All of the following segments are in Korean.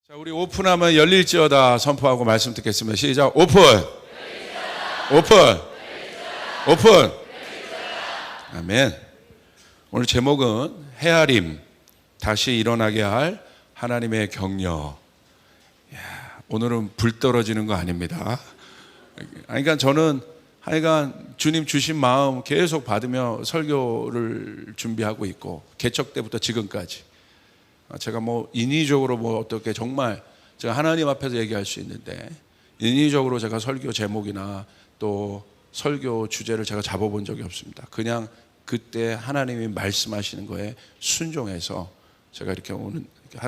자, 우리 오픈하면 열릴지어다 선포하고 말씀 듣겠습니다. 시작. 오픈. 오픈. 오픈. 아멘. 오늘 제목은 헤아림, 다시 일어나게 할 하나님의 격려. 오늘은 불 떨어지는 거 아닙니다. 그러니까 저는 하여간 주님 주신 마음 계속 받으며 설교를 준비하고 있고, 개척 때부터 지금까지 제가 인위적으로 어떻게 정말 제가 하나님 앞에서 얘기할 수 있는데, 인위적으로 제가 설교 제목이나 또 설교 주제를 제가 잡아본 적이 없습니다. 그냥 그때 하나님이 말씀하시는 거에 순종해서 제가 이렇게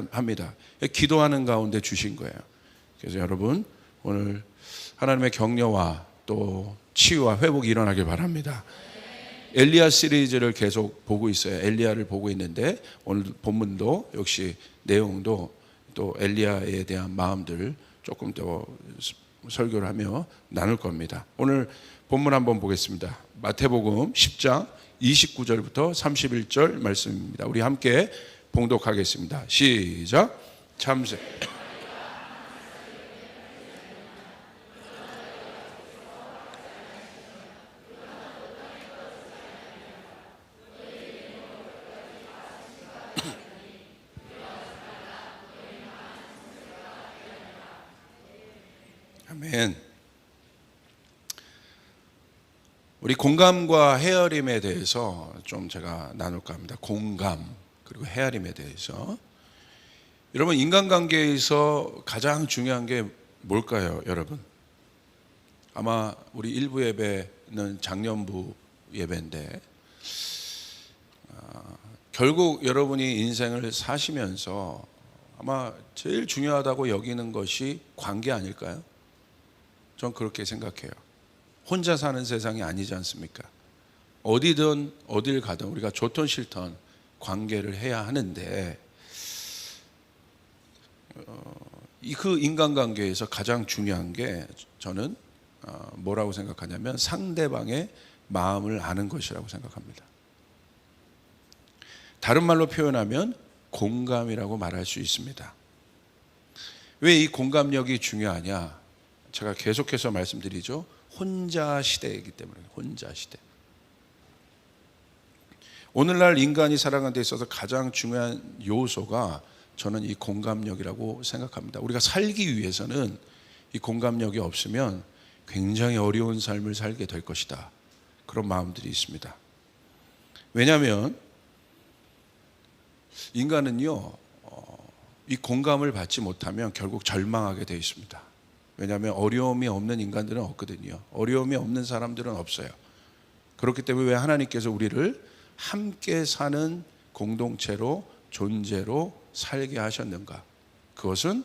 합니다. 기도하는 가운데 주신 거예요. 그래서 여러분, 오늘 하나님의 격려와 또 치유와 회복이 일어나길 바랍니다. 엘리야 시리즈를 계속 보고 있어요. 엘리야를 보고 있는데, 오늘 본문도 역시 내용도 또 엘리야에 대한 마음들 조금 더 설교를 하며 나눌 겁니다. 오늘 본문 한번 보겠습니다. 마태복음 10장 29절부터 31절 말씀입니다. 우리 함께 봉독하겠습니다. 시작. 참새. 아멘. 우리 공감과 헤아림에 대해서 좀 제가 나눌까 합니다. 공감 그리고 헤아림에 대해서. 여러분, 인간관계에서 가장 중요한 게 뭘까요, 여러분? 아마 우리 일부 예배는 작년부 예배인데, 결국 여러분이 인생을 사시면서 아마 제일 중요하다고 여기는 것이 관계 아닐까요? 전 그렇게 생각해요. 혼자 사는 세상이 아니지 않습니까? 어디든 어딜 가든 우리가 좋든 싫든 관계를 해야 하는데, 그 인간관계에서 가장 중요한 게 저는 뭐라고 생각하냐면 상대방의 마음을 아는 것이라고 생각합니다. 다른 말로 표현하면 공감이라고 말할 수 있습니다. 왜 이 공감력이 중요하냐? 제가 계속해서 말씀드리죠. 혼자 시대이기 때문에. 혼자 시대. 오늘날 인간이 살아가는 데 있어서 가장 중요한 요소가 저는 이 공감력이라고 생각합니다. 우리가 살기 위해서는 이 공감력이 없으면 굉장히 어려운 삶을 살게 될 것이다. 그런 마음들이 있습니다. 왜냐하면 인간은요, 이 공감을 받지 못하면 결국 절망하게 되어 있습니다. 왜냐하면 어려움이 없는 인간들은 없거든요. 어려움이 없는 사람들은 없어요. 그렇기 때문에 왜 하나님께서 우리를 함께 사는 공동체로, 존재로 살게 하셨는가? 그것은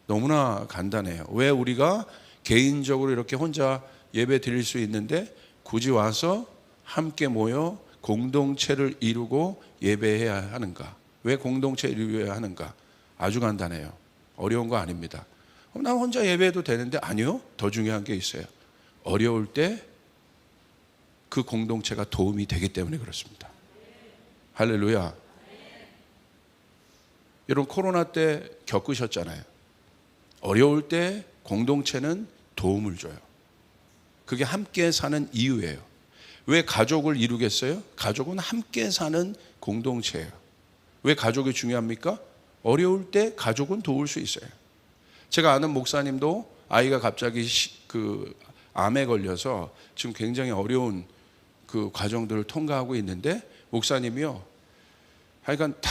너무나 간단해요. 왜 우리가 개인적으로 이렇게 혼자 예배 드릴 수 있는데 굳이 와서 함께 모여 공동체를 이루고 예배해야 하는가? 왜 공동체를 이루어야 하는가? 아주 간단해요. 어려운 거 아닙니다. 난 혼자 예배해도 되는데, 아니요. 더 중요한 게 있어요. 어려울 때 그 공동체가 도움이 되기 때문에 그렇습니다. 할렐루야. 여러분, 코로나 때 겪으셨잖아요. 어려울 때 공동체는 도움을 줘요. 그게 함께 사는 이유예요. 왜 가족을 이루겠어요? 가족은 함께 사는 공동체예요. 왜 가족이 중요합니까? 어려울 때 가족은 도울 수 있어요. 제가 아는 목사님도 아이가 갑자기 암에 걸려서 지금 굉장히 어려운 그 과정들을 통과하고 있는데, 목사님이요, 하여간 다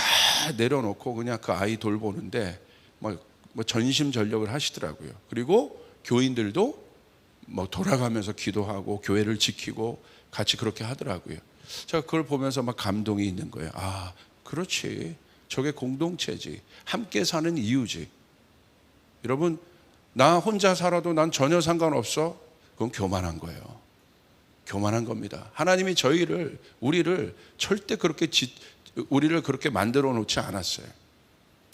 내려놓고 그냥 그 아이 돌보는데 전심전력을 하시더라고요. 그리고 교인들도 돌아가면서 기도하고 교회를 지키고 같이 그렇게 하더라고요. 제가 그걸 보면서 감동이 있는 거예요. 아, 그렇지. 저게 공동체지. 함께 사는 이유지. 여러분, 나 혼자 살아도 난 전혀 상관없어. 그건 교만한 거예요. 교만한 겁니다. 하나님이 우리를 절대 우리를 그렇게 만들어 놓지 않았어요.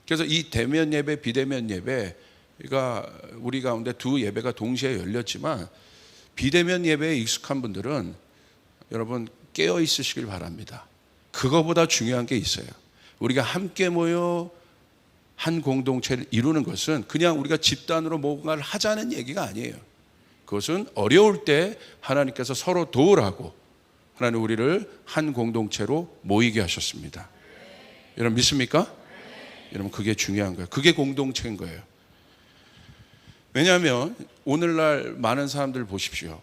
그래서 이 대면 예배, 비대면 예배가 우리 가운데 두 예배가 동시에 열렸지만, 비대면 예배에 익숙한 분들은 여러분 깨어 있으시길 바랍니다. 그거보다 중요한 게 있어요. 우리가 함께 모여 한 공동체를 이루는 것은 그냥 우리가 집단으로 뭔가를 하자는 얘기가 아니에요. 그것은 어려울 때 하나님께서 서로 도우라고 하나님 우리를 한 공동체로 모이게 하셨습니다. 여러분 믿습니까? 여러분 그게 중요한 거예요. 그게 공동체인 거예요. 왜냐하면 오늘날 많은 사람들 보십시오.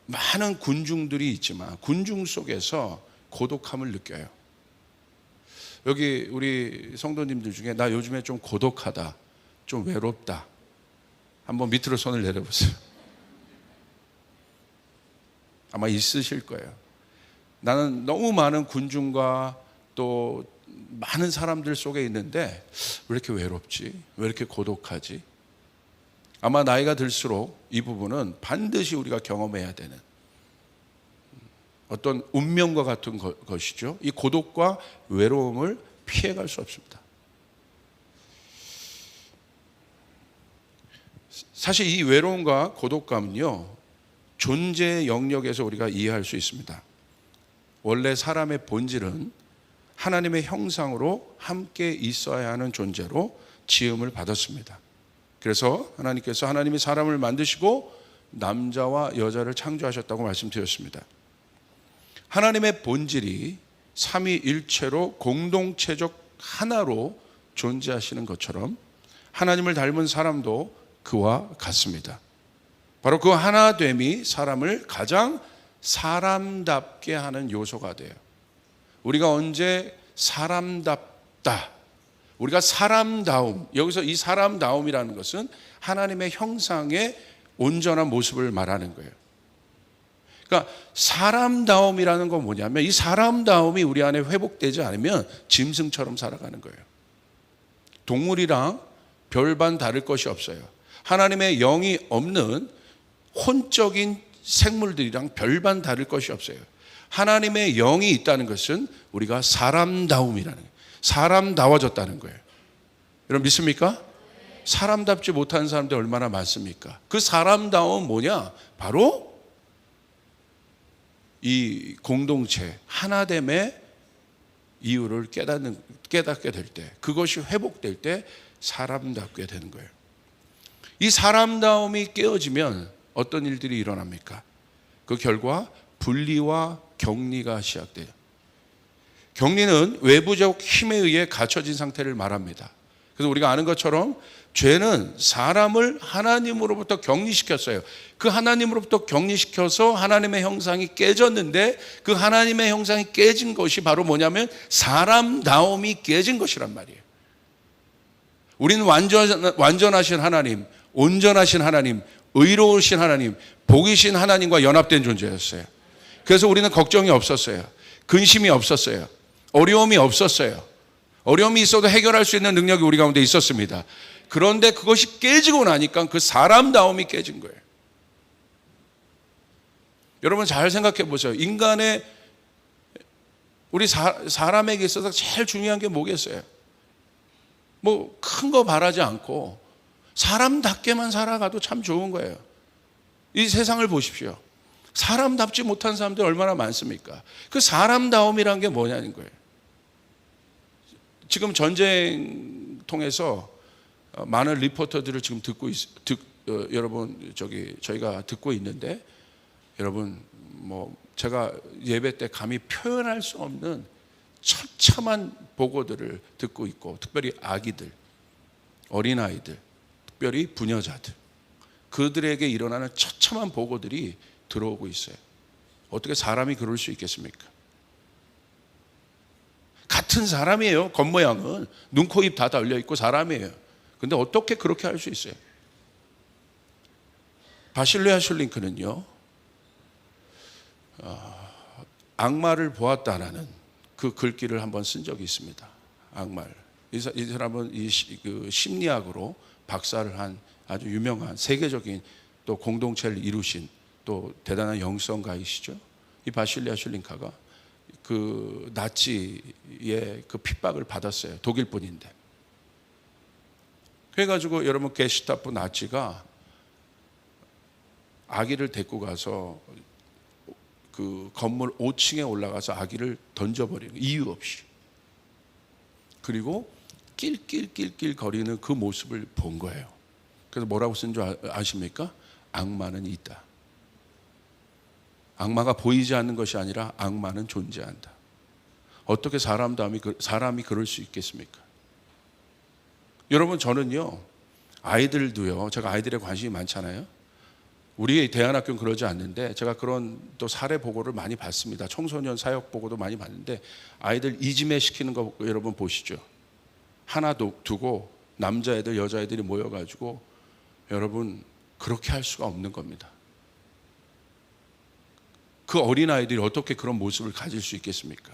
많은 군중들이 있지만 군중 속에서 고독함을 느껴요. 여기 우리 성도님들 중에 나 요즘에 좀 고독하다, 좀 외롭다. 한번 밑으로 손을 내려보세요. 아마 있으실 거예요. 나는 너무 많은 군중과 또 많은 사람들 속에 있는데 왜 이렇게 외롭지? 왜 이렇게 고독하지? 아마 나이가 들수록 이 부분은 반드시 우리가 경험해야 되는 어떤 운명과 같은 것이죠. 이 고독과 외로움을 피해갈 수 없습니다. 사실 이 외로움과 고독감은요, 존재의 영역에서 우리가 이해할 수 있습니다. 원래 사람의 본질은 하나님의 형상으로 함께 있어야 하는 존재로 지음을 받았습니다. 그래서 하나님께서 하나님이 사람을 만드시고 남자와 여자를 창조하셨다고 말씀드렸습니다. 하나님의 본질이 삼위일체로 공동체적 하나로 존재하시는 것처럼 하나님을 닮은 사람도 그와 같습니다. 바로 그 하나됨이 사람을 가장 사람답게 하는 요소가 돼요. 우리가 언제 사람답다, 우리가 사람다움, 여기서 이 사람다움이라는 것은 하나님의 형상의 온전한 모습을 말하는 거예요. 그러니까 사람다움이라는 건 뭐냐면 이 사람다움이 우리 안에 회복되지 않으면 짐승처럼 살아가는 거예요. 동물이랑 별반 다를 것이 없어요. 하나님의 영이 없는 혼적인 생물들이랑 별반 다를 것이 없어요. 하나님의 영이 있다는 것은 우리가 사람다움이라는 거예요. 사람다워졌다는 거예요. 여러분 믿습니까? 사람답지 못한 사람들 얼마나 많습니까? 그 사람다움은 뭐냐? 바로 이 공동체 하나됨의 이유를 깨닫게 될 때, 그것이 회복될 때 사람답게 되는 거예요. 이 사람다움이 깨어지면 어떤 일들이 일어납니까? 그 결과 분리와 격리가 시작돼요. 격리는 외부적 힘에 의해 갖춰진 상태를 말합니다. 그래서 우리가 아는 것처럼 죄는 사람을 하나님으로부터 격리시켰어요. 그 하나님으로부터 격리시켜서 하나님의 형상이 깨졌는데 그 하나님의 형상이 깨진 것이 바로 뭐냐면 사람다움이 깨진 것이란 말이에요. 우리는 완전하신 하나님, 온전하신 하나님, 의로우신 하나님, 복이신 하나님과 연합된 존재였어요. 그래서 우리는 걱정이 없었어요. 근심이 없었어요. 어려움이 없었어요. 어려움이 있어도 해결할 수 있는 능력이 우리 가운데 있었습니다. 그런데 그것이 깨지고 나니까 그 사람다움이 깨진 거예요. 여러분 잘 생각해 보세요. 인간의 우리 사람에게 있어서 제일 중요한 게 뭐겠어요? 뭐 큰 거 바라지 않고 사람답게만 살아가도 참 좋은 거예요. 이 세상을 보십시오. 사람답지 못한 사람들 얼마나 많습니까? 그 사람다움이란 게 뭐냐는 거예요. 지금 전쟁 통해서 많은 리포터들을 지금 여러분 저희가 듣고 있는데 여러분 뭐 제가 예배 때 감히 표현할 수 없는 처참한 보고들을 듣고 있고 특별히 아기들, 어린아이들, 특별히 부녀자들 그들에게 일어나는 처참한 보고들이 들어오고 있어요. 어떻게 사람이 그럴 수 있겠습니까? 같은 사람이에요. 겉모양은 눈, 코, 입 다 달려 있고 사람이에요. 근데 어떻게 그렇게 할 수 있어요? 바실레아 슐링크는요 악마를 보았다라는 그 글귀를 한번 쓴 적이 있습니다. 악마를. 이 사람은 그 심리학으로 박사를 한 아주 유명한 세계적인 또 공동체를 이루신 또 대단한 영성가이시죠. 이 바실레아 슐링카가 그 나치의 그 핍박을 받았어요. 독일 분인데. 그래가지고 여러분 게슈타포 나치가 아기를 데리고 가서 그 건물 5층에 올라가서 아기를 던져버리는 이유 없이. 그리고 낄낄낄낄 거리는 그 모습을 본 거예요. 그래서 뭐라고 쓴 줄 아십니까? 악마는 있다. 악마가 보이지 않는 것이 아니라 악마는 존재한다. 어떻게 사람이 그럴 수 있겠습니까? 여러분, 저는요, 아이들도요, 제가 아이들에 관심이 많잖아요. 우리 대안학교는 그러지 않는데 제가 그런 또 사례 보고를 많이 받습니다. 청소년 사역 보고도 많이 받는데 아이들 이지매 시키는 거 여러분 보시죠. 하나 두고 남자애들 여자애들이 모여가지고 여러분 그렇게 할 수가 없는 겁니다. 그 어린아이들이 어떻게 그런 모습을 가질 수 있겠습니까?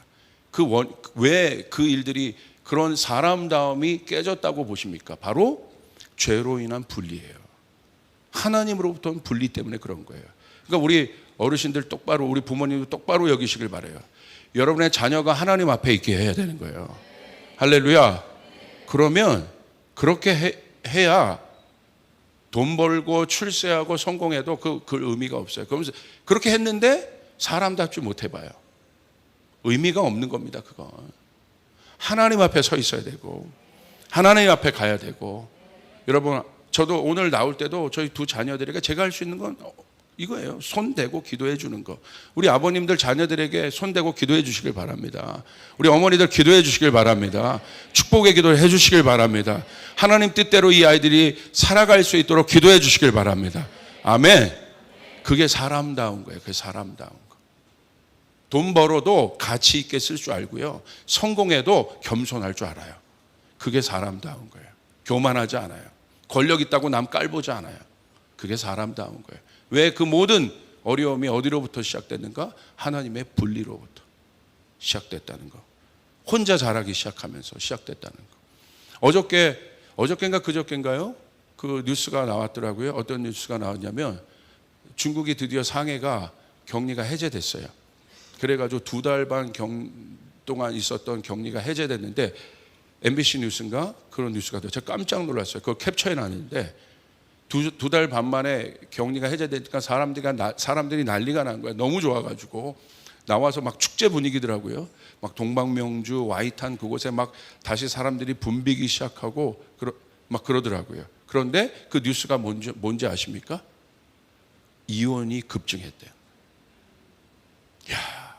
왜 그 일들이 그런 사람다움이 깨졌다고 보십니까? 바로 죄로 인한 분리예요. 하나님으로부터는 분리 때문에 그런 거예요. 그러니까 우리 어르신들 똑바로, 우리 부모님도 똑바로 여기시길 바라요. 여러분의 자녀가 하나님 앞에 있게 해야 되는 거예요. 할렐루야. 그러면 그렇게 해야 돈 벌고 출세하고 성공해도 그 의미가 없어요. 그러면서 그렇게 했는데 사람답지 못해봐요. 의미가 없는 겁니다. 그건 하나님 앞에 서 있어야 되고 하나님 앞에 가야 되고. 여러분, 저도 오늘 나올 때도 저희 두 자녀들에게 제가 할 수 있는 건 이거예요. 손 대고 기도해 주는 거. 우리 아버님들 자녀들에게 손 대고 기도해 주시길 바랍니다. 우리 어머니들 기도해 주시길 바랍니다. 축복의 기도를 해 주시길 바랍니다. 하나님 뜻대로 이 아이들이 살아갈 수 있도록 기도해 주시길 바랍니다. 아멘. 그게 사람다운 거예요. 그게 사람다운 거. 돈 벌어도 가치 있게 쓸 줄 알고요. 성공해도 겸손할 줄 알아요. 그게 사람다운 거예요. 교만하지 않아요. 권력 있다고 남 깔보지 않아요. 그게 사람다운 거예요. 왜 그 모든 어려움이 어디로부터 시작됐는가? 하나님의 분리로부터 시작됐다는 거. 혼자 자라기 시작하면서 시작됐다는 거. 어저께인가 그저께인가요? 그 뉴스가 나왔더라고요. 어떤 뉴스가 나왔냐면 중국이 드디어 상해가 격리가 해제됐어요. 그래가지고 2달 반 동안 있었던 격리가 해제됐는데 MBC 뉴스인가 그런 뉴스가 돼요. 제가 깜짝 놀랐어요. 그거 캡처해 놨는데 두 달 반 만에 격리가 해제되니까 사람들이 난리가 난 거예요. 너무 좋아가지고 나와서 막 축제 분위기더라고요. 막 동방명주 와이탄 그곳에 막 다시 사람들이 붐비기 시작하고 막 그러더라고요. 그런데 그 뉴스가 뭔지 아십니까? 이혼이 급증했대요. 야,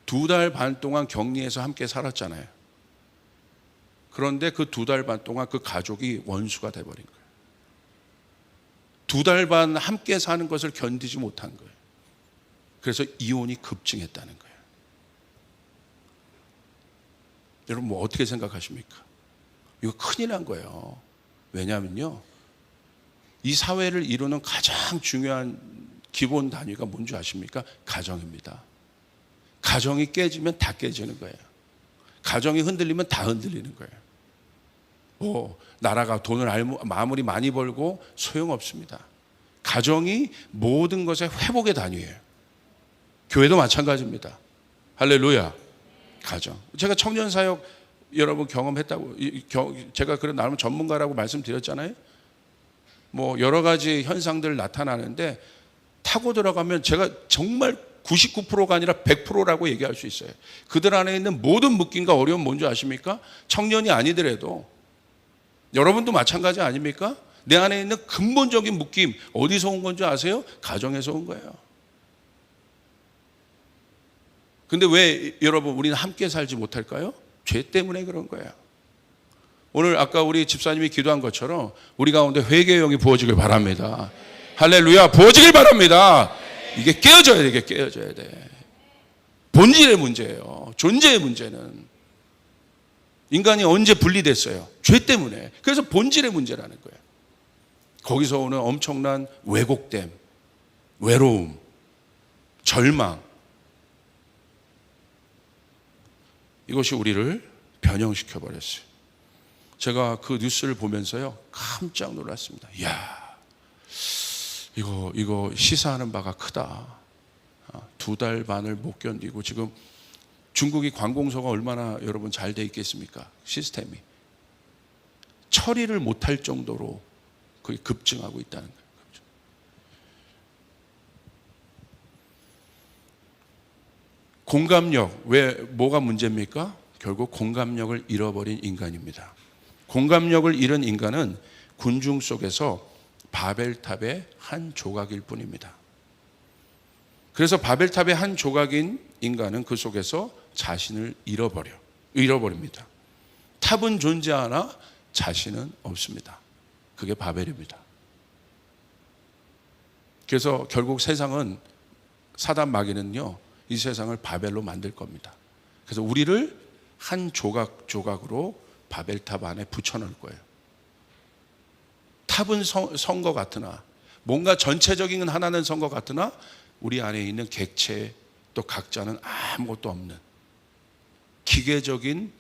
2달 반 동안 격리해서 함께 살았잖아요. 그런데 그 2달 반 동안 그 가족이 원수가 돼버린 거예요. 2달 반 함께 사는 것을 견디지 못한 거예요. 그래서 이혼이 급증했다는 거예요. 여러분, 뭐 어떻게 생각하십니까? 이거 큰일 난 거예요. 왜냐하면요, 이 사회를 이루는 가장 중요한 기본 단위가 뭔지 아십니까? 가정입니다. 가정이 깨지면 다 깨지는 거예요. 가정이 흔들리면 다 흔들리는 거예요. 나라가 돈을 아무리 많이 벌고 소용없습니다. 가정이 모든 것의 회복의 단위예요. 교회도 마찬가지입니다. 할렐루야. 가정. 제가 청년사역 여러분 경험했다고, 제가 그런 나름 전문가라고 말씀드렸잖아요. 뭐 여러 가지 현상들 나타나는데 타고 들어가면 제가 정말 99%가 아니라 100%라고 얘기할 수 있어요. 그들 안에 있는 모든 묶임과 어려움 뭔지 아십니까? 청년이 아니더라도 여러분도 마찬가지 아닙니까? 내 안에 있는 근본적인 묶임 어디서 온 건지 아세요? 가정에서 온 거예요. 근데 왜 여러분 우리는 함께 살지 못할까요? 죄 때문에 그런 거예요. 오늘 아까 우리 집사님이 기도한 것처럼 우리 가운데 회개의 영이 부어지길 바랍니다. 할렐루야. 부어지길 바랍니다. 이게 깨어져야 돼. 이게 깨어져야 돼. 본질의 문제예요. 존재의 문제는. 인간이 언제 분리됐어요? 죄 때문에. 그래서 본질의 문제라는 거예요. 거기서 오는 엄청난 왜곡됨, 외로움, 절망, 이것이 우리를 변형시켜 버렸어요. 제가 그 뉴스를 보면서요 깜짝 놀랐습니다. 이야, 이거 시사하는 바가 크다. 2달 반을 못 견디고 지금 중국이 관공서가 얼마나 여러분 잘 돼 있겠습니까? 시스템이 처리를 못할 정도로 그게 급증하고 있다는 거예요. 공감력, 왜 뭐가 문제입니까? 결국 공감력을 잃어버린 인간입니다. 공감력을 잃은 인간은 군중 속에서 바벨탑의 한 조각일 뿐입니다. 그래서 바벨탑의 한 조각인 인간은 그 속에서 자신을 잃어버립니다. 탑은 존재하나 자신은 없습니다. 그게 바벨입니다. 그래서 결국 세상은, 사단 마귀는요, 이 세상을 바벨로 만들 겁니다. 그래서 우리를 한 조각 조각으로 바벨탑 안에 붙여넣을 거예요. 탑은 선 것 같으나, 뭔가 전체적인 하나는 선 것 같으나 우리 안에 있는 객체 또 각자는 아무것도 없는 기계적인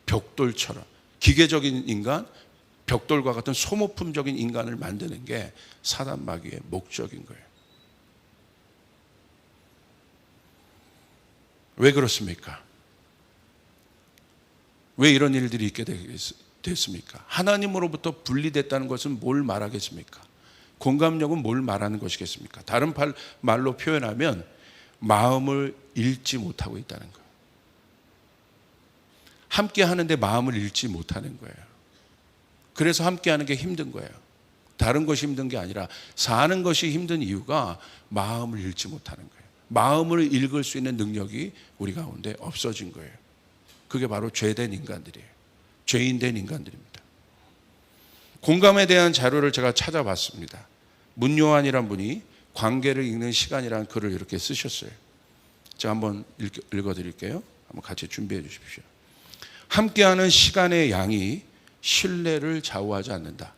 벽돌처럼, 기계적인 인간, 벽돌과 같은 소모품적인 인간을 만드는 게 사단 마귀의 목적인 거예요. 왜 그렇습니까? 왜 이런 일들이 있게 됐습니까? 하나님으로부터 분리됐다는 것은 뭘 말하겠습니까? 공감력은 뭘 말하는 것이겠습니까? 다른 말로 표현하면 마음을 읽지 못하고 있다는 거예요. 함께 하는데 마음을 읽지 못하는 거예요. 그래서 함께 하는 게 힘든 거예요. 다른 것이 힘든 게 아니라 사는 것이 힘든 이유가 마음을 읽지 못하는 거예요. 마음을 읽을 수 있는 능력이 우리 가운데 없어진 거예요. 그게 바로 죄된 인간들이에요. 죄인된 인간들입니다. 공감에 대한 자료를 제가 찾아봤습니다. 문요한이란 분이 관계를 읽는 시간이라는 글을 이렇게 쓰셨어요. 제가 한번 읽어드릴게요. 한번 같이 준비해 주십시오. 함께하는 시간의 양이 신뢰를 좌우하지 않는다.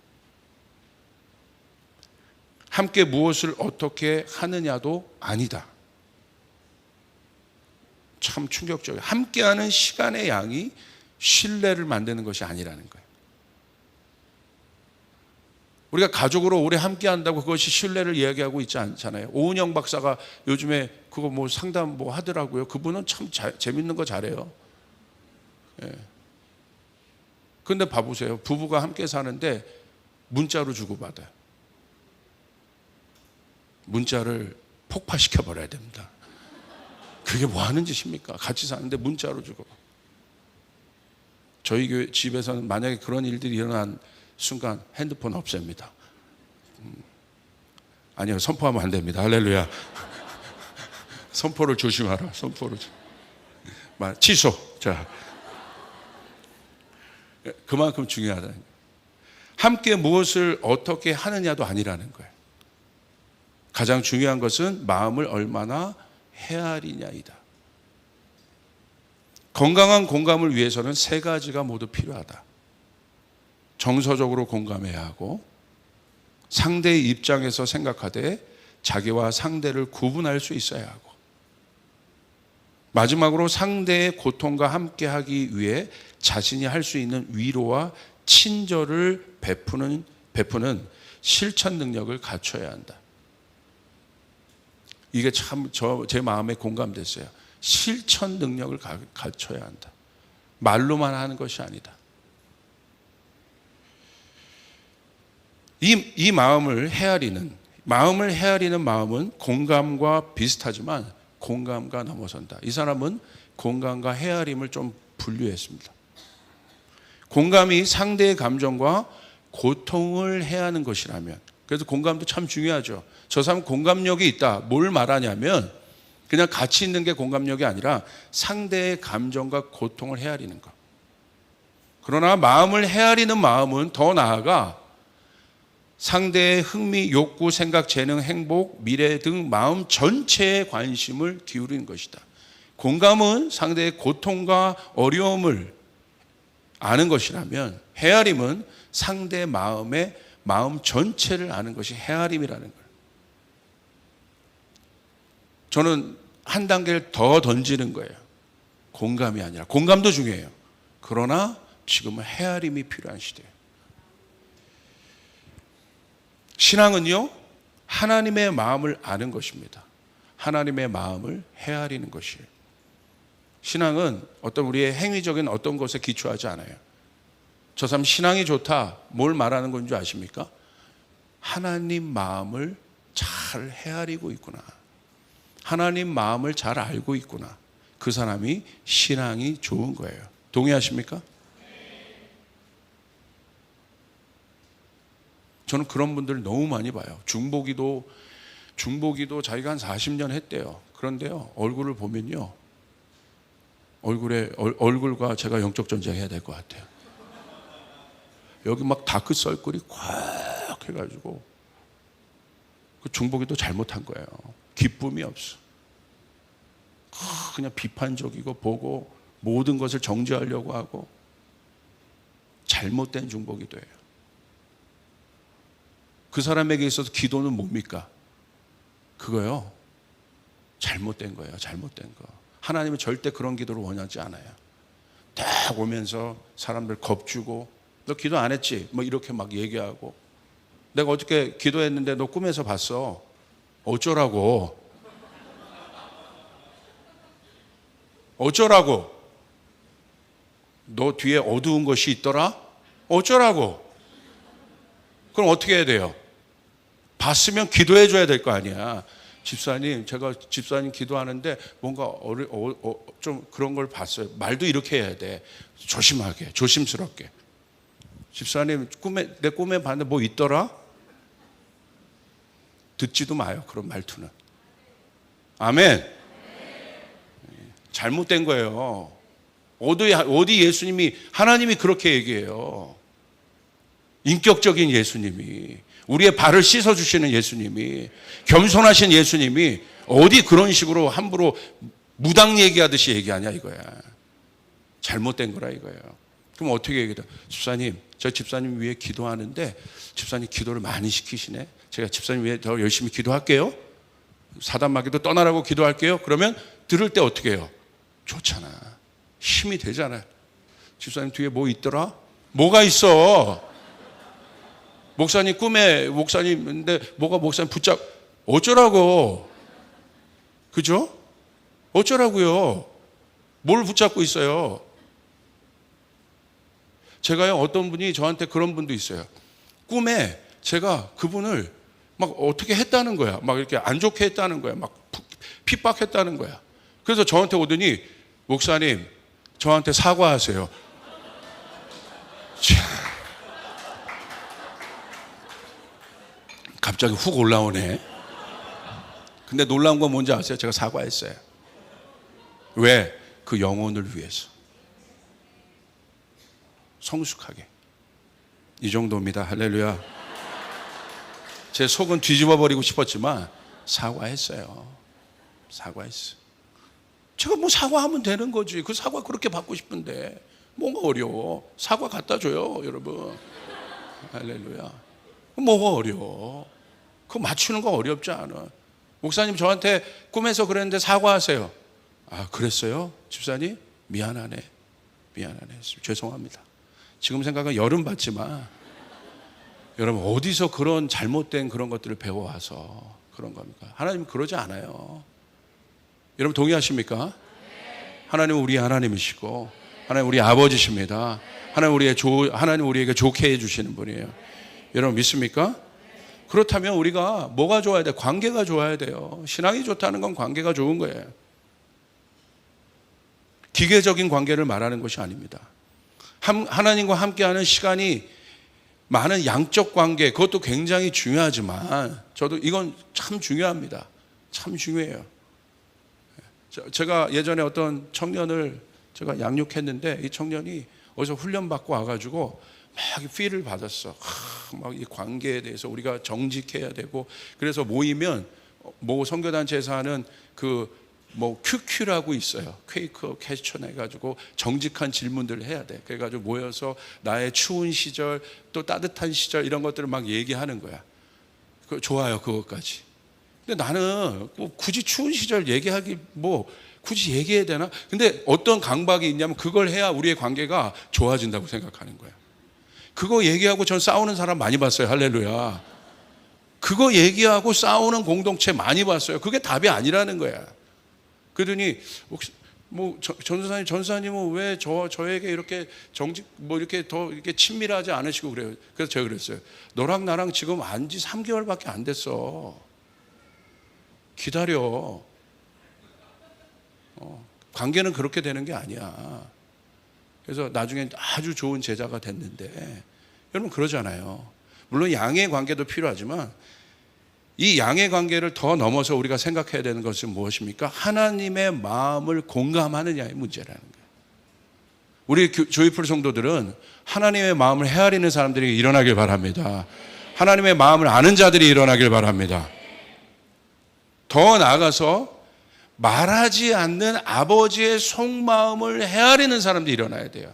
함께 무엇을 어떻게 하느냐도 아니다. 참 충격적이에요. 함께하는 시간의 양이 신뢰를 만드는 것이 아니라는 거예요. 우리가 가족으로 오래 함께한다고 그것이 신뢰를 이야기하고 있지 않잖아요. 오은영 박사가 요즘에 그거 뭐 상담 뭐 하더라고요. 그분은 참 재밌는 거 잘해요. 예. 근데 봐보세요. 부부가 함께 사는데 문자로 주고받아요. 문자를 폭파시켜 버려야 됩니다. 그게 뭐 하는 짓입니까? 같이 사는데 문자로 주고. 저희 교회 집에서는 만약에 그런 일들이 일어난 순간 핸드폰 없앱니다. 아니요, 선포하면 안 됩니다. 할렐루야. 선포를 조심하라. 선포를. 취소. 자, 그만큼 중요하다는 거예요. 함께 무엇을 어떻게 하느냐도 아니라는 거예요. 가장 중요한 것은 마음을 얼마나 헤아리냐이다. 건강한 공감을 위해서는 세 가지가 모두 필요하다. 정서적으로 공감해야 하고, 상대의 입장에서 생각하되 자기와 상대를 구분할 수 있어야 하고, 마지막으로 상대의 고통과 함께하기 위해 자신이 할 수 있는 위로와 친절을 베푸는 실천 능력을 갖춰야 한다. 이게 참 제 마음에 공감됐어요. 실천 능력을 갖춰야 한다. 말로만 하는 것이 아니다. 이 마음을 헤아리는 마음은 공감과 비슷하지만 공감과 넘어선다. 이 사람은 공감과 헤아림을 좀 분류했습니다. 공감이 상대의 감정과 고통을 헤아는 것이라면, 그래서 공감도 참 중요하죠. 저 사람 공감력이 있다. 뭘 말하냐면 그냥 같이 있는 게 공감력이 아니라 상대의 감정과 고통을 헤아리는 것. 그러나 마음을 헤아리는 마음은 더 나아가 상대의 흥미, 욕구, 생각, 재능, 행복, 미래 등 마음 전체에 관심을 기울이는 것이다. 공감은 상대의 고통과 어려움을 아는 것이라면, 헤아림은 상대의 마음 전체를 아는 것이 헤아림이라는 거예요. 저는 한 단계를 더 던지는 거예요. 공감이 아니라, 공감도 중요해요. 그러나 지금은 헤아림이 필요한 시대예요. 신앙은요, 하나님의 마음을 아는 것입니다. 하나님의 마음을 헤아리는 것이에요. 신앙은 어떤 우리의 행위적인 어떤 것에 기초하지 않아요. 저 사람 신앙이 좋다, 뭘 말하는 건지 아십니까? 하나님 마음을 잘 헤아리고 있구나. 하나님 마음을 잘 알고 있구나. 그 사람이 신앙이 좋은 거예요. 동의하십니까? 저는 그런 분들 너무 많이 봐요. 중보기도 자기가 한 40년 했대요. 그런데요, 얼굴을 보면요, 얼굴과 제가 영적 전쟁해야 될 것 같아요. 여기 막 다크 설클이 꽉 해가지고 그 중보기도 잘못한 거예요. 기쁨이 없어. 그냥 비판적이고 보고 모든 것을 정죄하려고 하고 잘못된 중보기도예요. 그 사람에게 있어서 기도는 뭡니까? 그거요, 잘못된 거예요. 잘못된 거. 하나님은 절대 그런 기도를 원하지 않아요. 딱 오면서 사람들 겁주고 너 기도 안 했지? 뭐 이렇게 막 얘기하고 내가 어저께 기도했는데 너 꿈에서 봤어. 어쩌라고? 어쩌라고? 너 뒤에 어두운 것이 있더라? 어쩌라고? 그럼 어떻게 해야 돼요? 봤으면 기도해 줘야 될 거 아니야. 집사님, 제가 집사님 기도하는데 뭔가 좀 그런 걸 봤어요. 말도 이렇게 해야 돼. 조심하게, 조심스럽게. 집사님, 내 꿈에 봤는데 뭐 있더라? 듣지도 마요, 그런 말투는. 아멘. 잘못된 거예요. 어디 예수님이, 하나님이 그렇게 얘기해요. 인격적인 예수님이, 우리의 발을 씻어주시는 예수님이, 겸손하신 예수님이 어디 그런 식으로 함부로 무당 얘기하듯이 얘기하냐 이거야. 잘못된 거라 이거예요. 그럼 어떻게 얘기해요? 집사님, 저 집사님 위해 기도하는데 집사님 기도를 많이 시키시네. 제가 집사님 위해 더 열심히 기도할게요. 사단마귀도 떠나라고 기도할게요. 그러면 들을 때 어떻게 해요? 좋잖아. 힘이 되잖아요. 집사님 뒤에 뭐 있더라? 뭐가 있어? 목사님 꿈에 목사님인데 뭐가 목사님 어쩌라고? 그죠? 어쩌라고요? 뭘 붙잡고 있어요? 제가요, 어떤 분이 저한테 그런 분도 있어요. 꿈에 제가 그분을 막 어떻게 했다는 거야. 막 이렇게 안 좋게 했다는 거야. 막 핍박했다는 거야. 그래서 저한테 오더니 목사님, 저한테 사과하세요. 갑자기 훅 올라오네. 근데 놀라운 건 뭔지 아세요? 제가 사과했어요. 왜? 그 영혼을 위해서. 성숙하게. 이 정도입니다. 할렐루야. 제 속은 뒤집어 버리고 싶었지만 사과했어요. 사과했어요. 제가 뭐 사과하면 되는 거지. 그 사과 그렇게 받고 싶은데 뭐가 어려워. 사과 갖다 줘요, 여러분. 할렐루야. 뭐가 어려워. 그거 맞추는 거 어렵지 않아. 목사님 저한테 꿈에서 그랬는데 사과하세요. 아, 그랬어요? 집사님? 미안하네. 죄송합니다. 지금 생각은 여름 받지만 여러분 어디서 그런 잘못된 그런 것들을 배워와서 그런 겁니까? 하나님은 그러지 않아요. 여러분 동의하십니까? 하나님은 우리 하나님이시고 하나님 우리 아버지십니다. 하나님 우리에게 좋게 해주시는 분이에요. 여러분 믿습니까? 그렇다면 우리가 뭐가 좋아야 돼? 관계가 좋아야 돼요. 신앙이 좋다는 건 관계가 좋은 거예요. 기계적인 관계를 말하는 것이 아닙니다. 하나님과 함께하는 시간이 많은 양적 관계, 그것도 굉장히 중요하지만 저도 이건 참 중요합니다. 참 중요해요. 제가 예전에 어떤 청년을 제가 양육했는데 이 청년이 어디서 훈련받고 와가지고 막 필을 받았어. 막 이 관계에 대해서 우리가 정직해야 되고, 그래서 모이면 뭐 선교단체에서 하는 뭐 QQ라고 있어요. 퀘이크 퀘스천 해가지고 정직한 질문들을 해야 돼. 그래가지고 모여서 나의 추운 시절 또 따뜻한 시절 이런 것들을 막 얘기하는 거야. 좋아요, 그것까지. 근데 나는 굳이 추운 시절 얘기하기 굳이 얘기해야 되나? 근데 어떤 강박이 있냐면 그걸 해야 우리의 관계가 좋아진다고 생각하는 거야. 그거 얘기하고 전 싸우는 사람 많이 봤어요. 할렐루야. 그거 얘기하고 싸우는 공동체 많이 봤어요. 그게 답이 아니라는 거야. 그러더니 혹시 전사님은 왜 저에게 이렇게 이렇게 더 이렇게 친밀하지 않으시고 그래요? 그래서 제가 그랬어요. 너랑 나랑 지금 안지 3개월밖에 안 됐어. 기다려. 관계는 그렇게 되는 게 아니야. 그래서 나중에 아주 좋은 제자가 됐는데, 여러분 그러잖아요. 물론 양의 관계도 필요하지만 이 양의 관계를 더 넘어서 우리가 생각해야 되는 것은 무엇입니까? 하나님의 마음을 공감하느냐의 문제라는 거예요. 우리 조이풀 성도들은 하나님의 마음을 헤아리는 사람들이 일어나길 바랍니다. 하나님의 마음을 아는 자들이 일어나길 바랍니다. 더 나아가서 말하지 않는 아버지의 속마음을 헤아리는 사람들이 일어나야 돼요.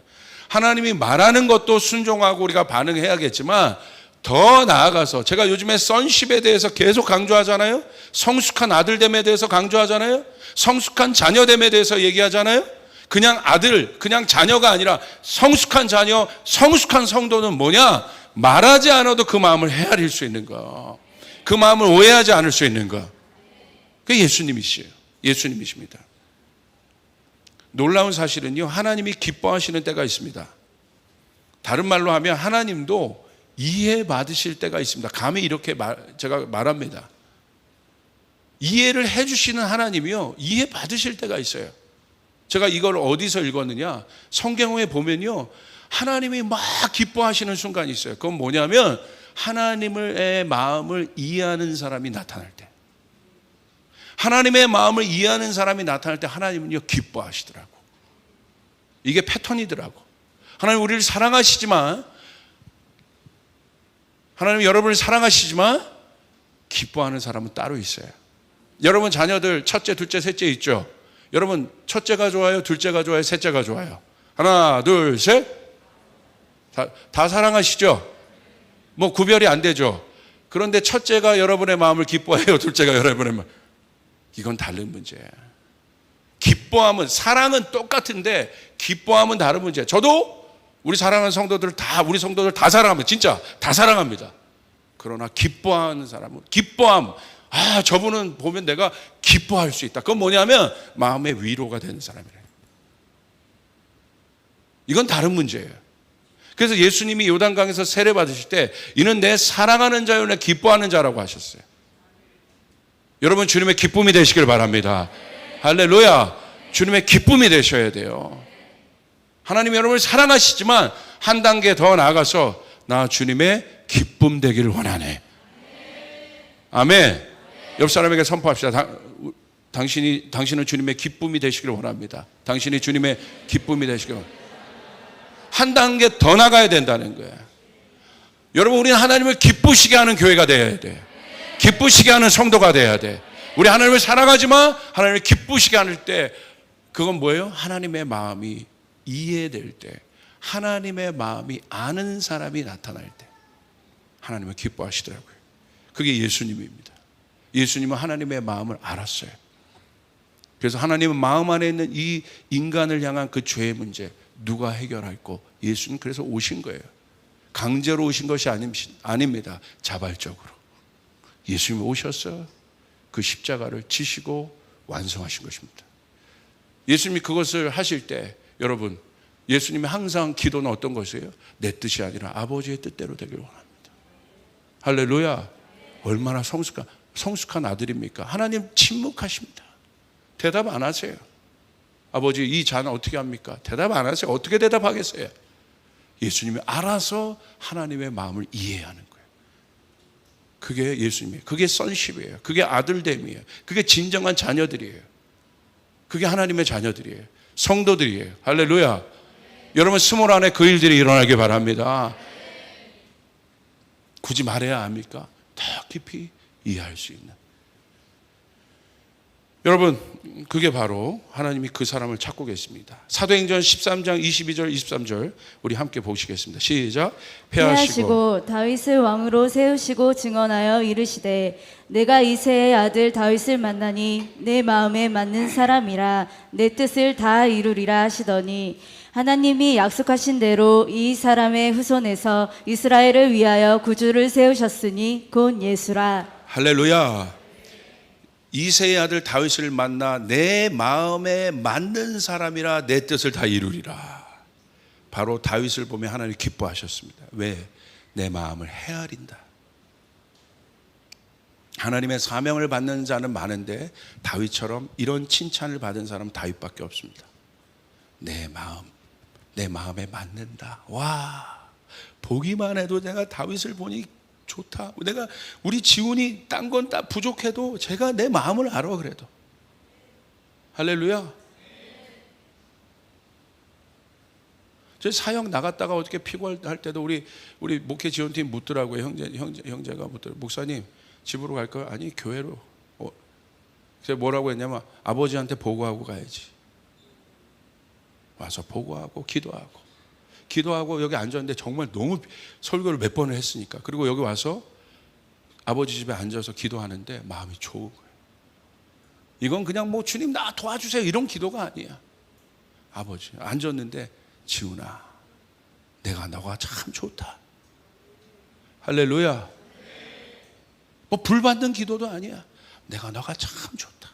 하나님이 말하는 것도 순종하고 우리가 반응해야겠지만 더 나아가서, 제가 요즘에 sonship에 대해서 계속 강조하잖아요. 성숙한 아들됨에 대해서 강조하잖아요. 성숙한 자녀됨에 대해서 얘기하잖아요. 그냥 아들, 그냥 자녀가 아니라 성숙한 자녀, 성숙한 성도는 뭐냐? 말하지 않아도 그 마음을 헤아릴 수 있는 거, 그 마음을 오해하지 않을 수 있는 거. 그게 예수님이시에요. 예수님이십니다. 놀라운 사실은요, 하나님이 기뻐하시는 때가 있습니다. 다른 말로 하면 하나님도 이해받으실 때가 있습니다. 감히 이렇게 제가 말합니다. 이해를 해주시는 하나님이요, 이해받으실 때가 있어요. 제가 이걸 어디서 읽었느냐, 성경에 보면요, 하나님이 막 기뻐하시는 순간이 있어요. 그건 뭐냐면 하나님의 마음을 이해하는 사람이 나타날 때, 하나님의 마음을 이해하는 사람이 나타날 때 하나님은요 기뻐하시더라고. 이게 패턴이더라고. 하나님 우리를 사랑하시지만, 하나님 여러분을 사랑하시지만 기뻐하는 사람은 따로 있어요. 여러분 자녀들 첫째, 둘째, 셋째 있죠? 여러분 첫째가 좋아요? 둘째가 좋아요? 셋째가 좋아요? 하나, 둘, 셋. 다 사랑하시죠? 뭐 구별이 안 되죠? 그런데 첫째가 여러분의 마음을 기뻐해요? 둘째가 여러분의 마음? 이건 다른 문제예요. 기뻐함은, 사랑은 똑같은데 기뻐함은 다른 문제예요. 저도 우리 사랑하는 성도들 우리 성도들 다 사랑합니다. 진짜 다 사랑합니다. 그러나 기뻐하는 사람은, 기뻐함, 저분은 보면 내가 기뻐할 수 있다. 그건 뭐냐면 마음의 위로가 되는 사람이래요. 이건 다른 문제예요. 그래서 예수님이 요단강에서 세례 받으실 때 이는 내 사랑하는 자요 내 기뻐하는 자라고 하셨어요. 여러분 주님의 기쁨이 되시길 바랍니다. 할렐루야. 주님의 기쁨이 되셔야 돼요. 하나님이 여러분을 사랑하시지만 한 단계 더 나아가서 나 주님의 기쁨 되기를 원하네. 아멘. 옆 사람에게 선포합시다. 당신은 주님의 기쁨이 되시기를 원합니다. 당신이 주님의 기쁨이 되시기를 원합니다. 한 단계 더 나가야 된다는 거예요. 여러분 우리는 하나님을 기쁘시게 하는 교회가 되어야 돼. 기쁘시게 하는 성도가 되어야 돼. 우리 하나님을 사랑하지만 하나님을 기쁘시게 할 때 그건 뭐예요? 하나님의 마음이 이해될 때, 하나님의 마음이 아는 사람이 나타날 때 하나님을 기뻐하시더라고요. 그게 예수님입니다. 예수님은 하나님의 마음을 알았어요. 그래서 하나님은 마음 안에 있는 이 인간을 향한 그 죄의 문제 누가 해결할고, 예수님 그래서 오신 거예요. 강제로 오신 것이 아닙니다. 자발적으로 예수님이 오셔서 그 십자가를 지시고 완성하신 것입니다. 예수님이 그것을 하실 때 여러분, 예수님이 항상 기도는 어떤 것이에요? 내 뜻이 아니라 아버지의 뜻대로 되기를 원합니다. 할렐루야. 얼마나 성숙한 아들입니까? 하나님 침묵하십니다. 대답 안 하세요. 아버지 이 자는 어떻게 합니까? 대답 안 하세요. 어떻게 대답하겠어요? 예수님이 알아서 하나님의 마음을 이해하는 거예요. 그게 예수님이에요. 그게 sonship이에요. 그게 아들됨이에요. 그게 진정한 자녀들이에요. 그게 하나님의 자녀들이에요. 성도들이에요. 할렐루야. 여러분 스물 안에 그 일들이 일어나길 바랍니다. 굳이 말해야 합니까? 더 깊이 이해할 수 있는. 여러분 그게 바로 하나님이 그 사람을 찾고 계십니다. 사도행전 13장 22절 23절 우리 함께 보시겠습니다. 시작. 패하시고 다윗을 왕으로 세우시고 증언하여 이르시되 내가 이새의 아들 다윗을 만나니 내 마음에 맞는 사람이라 내 뜻을 다 이루리라 하시더니 하나님이 약속하신 대로 이 사람의 후손에서 이스라엘을 위하여 구주를 세우셨으니 곧 예수라. 할렐루야. 이새의 아들 다윗을 만나 내 마음에 맞는 사람이라 내 뜻을 다 이루리라. 바로 다윗을 보며 하나님 기뻐하셨습니다. 왜? 내 마음을 헤아린다. 하나님의 사명을 받는 자는 많은데 다윗처럼 이런 칭찬을 받은 사람은 다윗밖에 없습니다. 내 마음, 내 마음에 맞는다. 와, 보기만 해도 내가 다윗을 보니 좋다. 내가 우리 지훈이 딴 건 다 부족해도 제가 내 마음을 알아. 그래도 할렐루야. 저 사역 나갔다가 어떻게 피곤할 때도 우리 목회 지원팀 묻더라고요. 형제가 묻더라고요. 목사님 집으로 갈까요? 아니 교회로. 제가 뭐라고 했냐면 아버지한테 보고하고 가야지. 와서 보고하고 기도하고 여기 앉았는데 정말 너무 설교를 몇 번을 했으니까. 그리고 여기 와서 아버지 집에 앉아서 기도하는데 마음이 좋은 거예요. 이건 그냥 뭐 주님 나 도와주세요 이런 기도가 아니야. 아버지 앉았는데 지훈아 내가 너가 참 좋다. 할렐루야. 뭐 불받는 기도도 아니야. 내가 너가 참 좋다.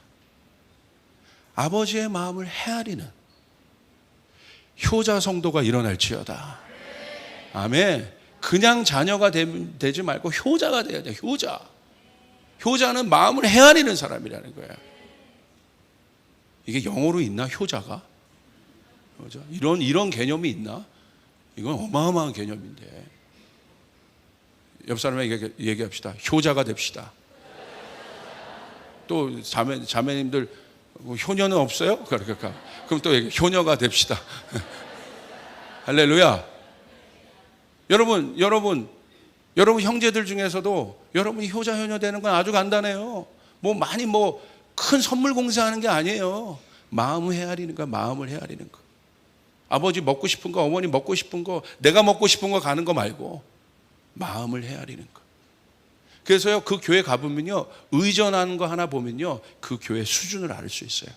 아버지의 마음을 헤아리는 효자 성도가 일어날지어다. 아멘. 그냥 자녀가 되지 말고 효자가 돼야 돼. 효자는 마음을 헤아리는 사람이라는 거야. 이게 영어로 있나? 효자가? 이런 개념이 있나? 이건 어마어마한 개념인데. 옆 사람에게 얘기합시다. 효자가 됩시다. 또 자매님들 효녀는 없어요? 그러니까 그럼 또 효녀가 됩시다. 할렐루야. 여러분 형제들 중에서도 여러분이 효자 효녀 되는 건 아주 간단해요. 많이 큰 선물 공세하는 게 아니에요. 마음을 헤아리는 거야. 마음을 헤아리는 거. 아버지 먹고 싶은 거, 어머니 먹고 싶은 거, 내가 먹고 싶은 거 가는 거 말고 마음을 헤아리는 거. 그래서요, 그 교회 가보면요, 의전하는 거 하나 보면요, 그 교회 수준을 알 수 있어요.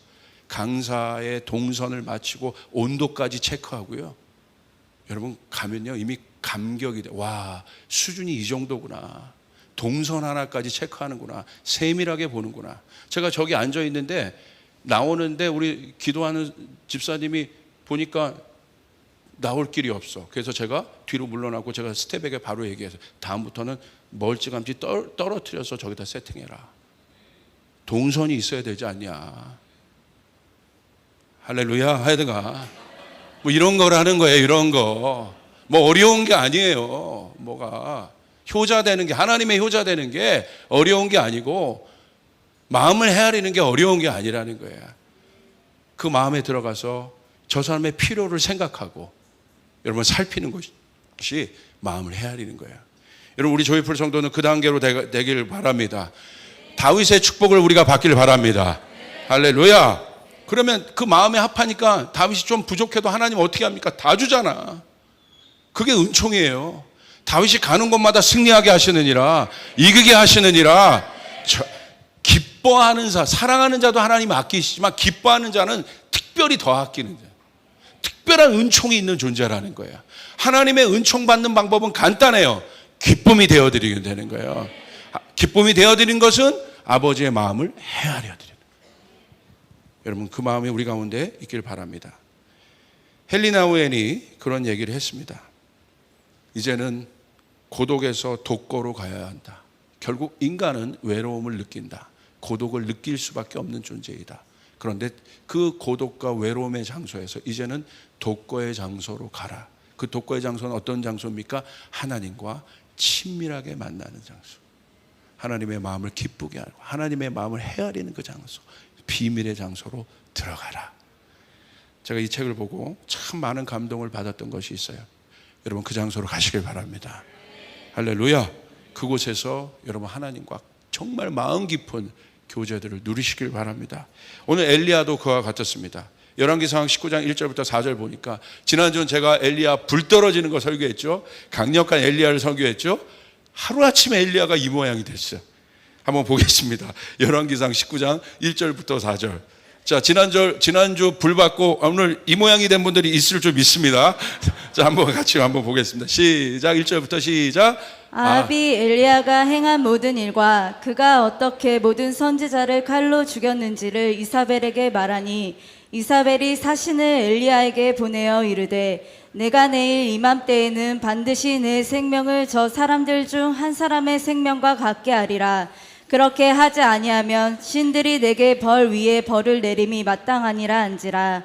강사의 동선을 마치고 온도까지 체크하고요. 여러분 가면요, 이미 감격이 돼. 와, 수준이 이 정도구나. 동선 하나까지 체크하는구나. 세밀하게 보는구나. 제가 저기 앉아 있는데 나오는데 우리 기도하는 집사님이 보니까 나올 길이 없어. 그래서 제가 뒤로 물러나고 제가 스텝에게 바로 얘기해서 다음부터는 멀찌감치 떨어뜨려서 저기다 세팅해라. 동선이 있어야 되지 않냐. 할렐루야. 하여튼가 이런 걸 하는 거예요. 이런 거 어려운 게 아니에요. 뭐가 효자 되는 게, 하나님의 효자 되는 게 어려운 게 아니고 마음을 헤아리는 게 어려운 게 아니라는 거예요. 그 마음에 들어가서 저 사람의 필요를 생각하고 여러분 살피는 것이 마음을 헤아리는 거예요. 여러분 우리 조이풀 성도는 그 단계로 되길 바랍니다. 다윗의 축복을 우리가 받기를 바랍니다. 할렐루야. 그러면 그 마음에 합하니까 다윗이 좀 부족해도 하나님 어떻게 합니까? 다 주잖아. 그게 은총이에요. 다윗이 가는 곳마다 승리하게 하시느니라, 이기게 하시느니라. 기뻐하는 자, 사랑하는 자도 하나님 아끼시지만 기뻐하는 자는 특별히 더 아끼는 자, 특별한 은총이 있는 존재라는 거예요. 하나님의 은총 받는 방법은 간단해요. 기쁨이 되어드리게 되는 거예요. 기쁨이 되어드린 것은 아버지의 마음을 헤아려 드리는 거예요. 여러분 그 마음이 우리 가운데 있길 바랍니다. 헬리나 우엔이 그런 얘기를 했습니다. 이제는 고독에서 독거로 가야 한다. 결국 인간은 외로움을 느낀다. 고독을 느낄 수밖에 없는 존재이다. 그런데 그 고독과 외로움의 장소에서 이제는 독거의 장소로 가라. 그 독거의 장소는 어떤 장소입니까? 하나님과 친밀하게 만나는 장소. 하나님의 마음을 기쁘게 하고 하나님의 마음을 헤아리는 그 장소, 비밀의 장소로 들어가라. 제가 이 책을 보고 참 많은 감동을 받았던 것이 있어요. 여러분 그 장소로 가시길 바랍니다. 할렐루야. 그곳에서 여러분 하나님과 정말 마음 깊은 교제들을 누리시길 바랍니다. 오늘 엘리야도 그와 같았습니다. 열왕기상 19장 1절부터 4절 보니까 지난주는 제가 엘리야 불 떨어지는 거 설교했죠. 강력한 엘리야를 설교했죠. 하루아침에 엘리야가 이 모양이 됐어요. 한번 보겠습니다. 열왕기상 19장 1절부터 4절. 자, 지난주 불 받고 오늘 이 모양이 된 분들이 있을 줄 믿습니다. 자, 한번 같이 한번 보겠습니다. 시작. 1절부터 시작. 아합이 엘리야가 행한 모든 일과 그가 어떻게 모든 선지자를 칼로 죽였는지를 이사벨에게 말하니 이사벨이 사신을 엘리야에게 보내어 이르되 내가 내일 이맘때에는 반드시 내 생명을 저 사람들 중 한 사람의 생명과 같게 하리라. 그렇게 하지 아니하면 신들이 내게 벌 위에 벌을 내림이 마땅하니라 한지라.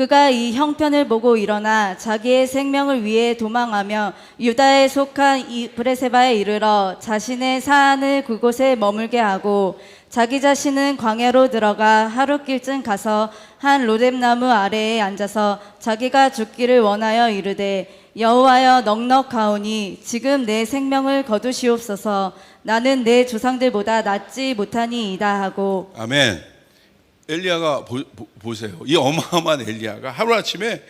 그가 이 형편을 보고 일어나 자기의 생명을 위해 도망하며 유다에 속한 브레세바에 이르러 자신의 사안을 그곳에 머물게 하고 자기 자신은 광야로 들어가 하룻길쯤 가서 한 로뎀나무 아래에 앉아서 자기가 죽기를 원하여 이르되 여호와여 넉넉하오니 지금 내 생명을 거두시옵소서. 나는 내 조상들보다 낫지 못하니이다 하고. 아멘. 엘리야가 보세요. 이 어마어마한 엘리야가 하루아침에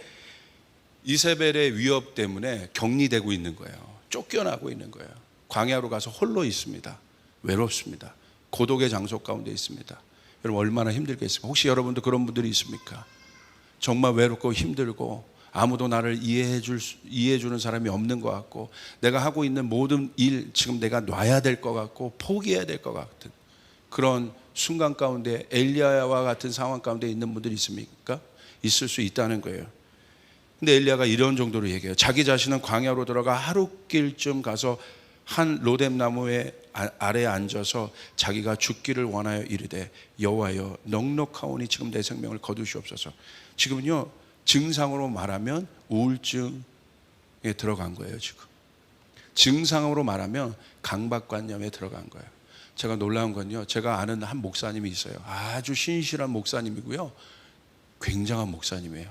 이세벨의 위협 때문에 격리되고 있는 거예요. 쫓겨나고 있는 거예요. 광야로 가서 홀로 있습니다. 외롭습니다. 고독의 장소 가운데 있습니다. 여러분 얼마나 힘들겠습니까? 혹시 여러분도 그런 분들이 있습니까? 정말 외롭고 힘들고 아무도 나를 이해해주는 사람이 없는 것 같고 내가 하고 있는 모든 일 지금 내가 놔야 될 것 같고 포기해야 될 것 같은 그런 순간 가운데 엘리야와 같은 상황 가운데 있는 분들이 있습니까? 있을 수 있다는 거예요. 근데 엘리야가 이런 정도로 얘기해요. 자기 자신은 광야로 들어가 하룻길쯤 가서 한 로뎀나무의 아래에 앉아서 자기가 죽기를 원하여 이르되 여호와여 넉넉하오니 지금 내 생명을 거두시옵소서. 지금은요 증상으로 말하면 우울증에 들어간 거예요. 지금 증상으로 말하면 강박관념에 들어간 거예요. 제가 놀라운 건요, 제가 아는 한 목사님이 있어요. 아주 신실한 목사님이고요, 굉장한 목사님이에요.